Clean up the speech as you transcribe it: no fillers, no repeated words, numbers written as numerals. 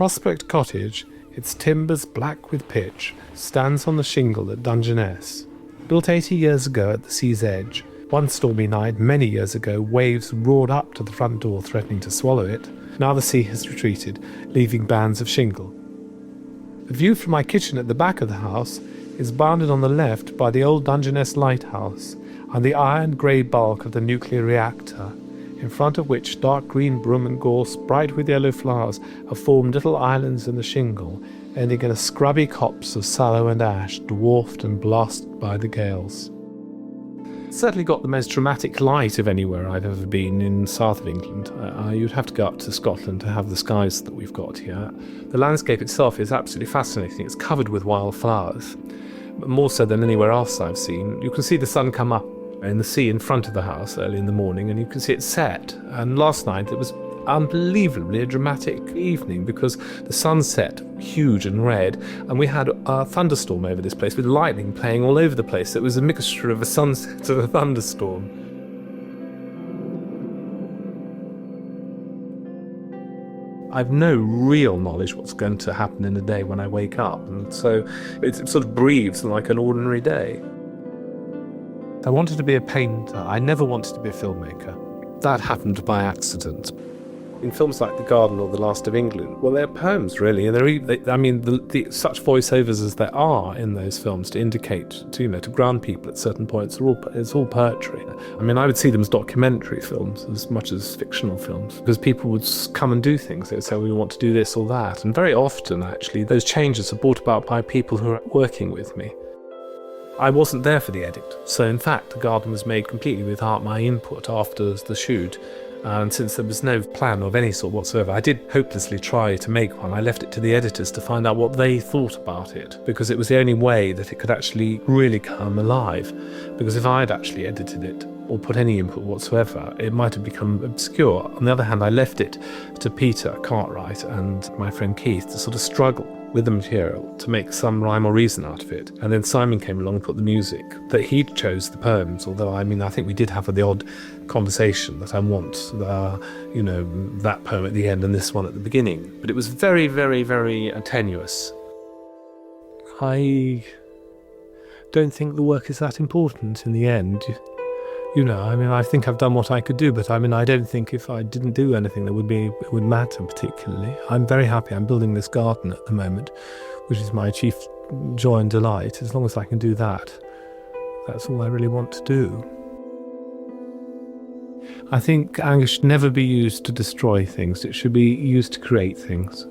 Prospect Cottage, its timbers black with pitch, stands on the shingle at Dungeness. Built 80 years ago at the sea's edge, one stormy night many years ago waves roared up to the front door threatening to swallow it. Now the sea has retreated, leaving bands of shingle. The view from my kitchen at the back of the house is bounded on the left by the old Dungeness lighthouse and the iron grey bulk of the nuclear reactor, in front of which dark green broom and gorse, bright with yellow flowers, have formed little islands in the shingle, ending in a scrubby copse of sallow and ash, dwarfed and blasted by the gales. It's certainly got the most dramatic light of anywhere I've ever been in south of England. You'd have to go up to Scotland to have the skies that we've got here. The landscape itself is absolutely fascinating. It's covered with wild flowers, but more so than anywhere else I've seen. You can see the sun come up in the sea in front of the house early in the morning, and you can see it set. And last night it was unbelievably a dramatic evening because the sun set huge and red, and we had a thunderstorm over this place with lightning playing all over the place. It was a mixture of a sunset and a thunderstorm. I've no real knowledge what's going to happen in a day when I wake up, and so it sort of breathes like an ordinary day. I wanted to be a painter. I never wanted to be a filmmaker. That happened by accident. In films like The Garden or The Last of England, well, they're poems, really. And such voiceovers as there are in those films to indicate, to ground people at certain points, it's all poetry. I mean, I would see them as documentary films as much as fictional films, because people would come and do things. They would say, we want to do this or that. And very often, actually, those changes are brought about by people who are working with me. I wasn't there for the edit, so in fact, The Garden was made completely without my input after the shoot. And since there was no plan of any sort whatsoever, I did hopelessly try to make one. I left it to the editors to find out what they thought about it, because it was the only way that it could actually really come alive. Because if I'd actually edited it, or put any input whatsoever, it might have become obscure. On the other hand, I left it to Peter Cartwright and my friend Keith to sort of struggle with the material to make some rhyme or reason out of it. And then Simon came along and put the music. That he chose the poems, although I think we did have the odd conversation that I want that poem at the end and this one at the beginning. But it was very, very, very tenuous. I don't think the work is that important in the end. I think I've done what I could do, but I don't think if I didn't do anything it would matter particularly. I'm very happy. I'm building this garden at the moment, which is my chief joy and delight. As long as I can do that, that's all I really want to do. I think anger should never be used to destroy things. It should be used to create things.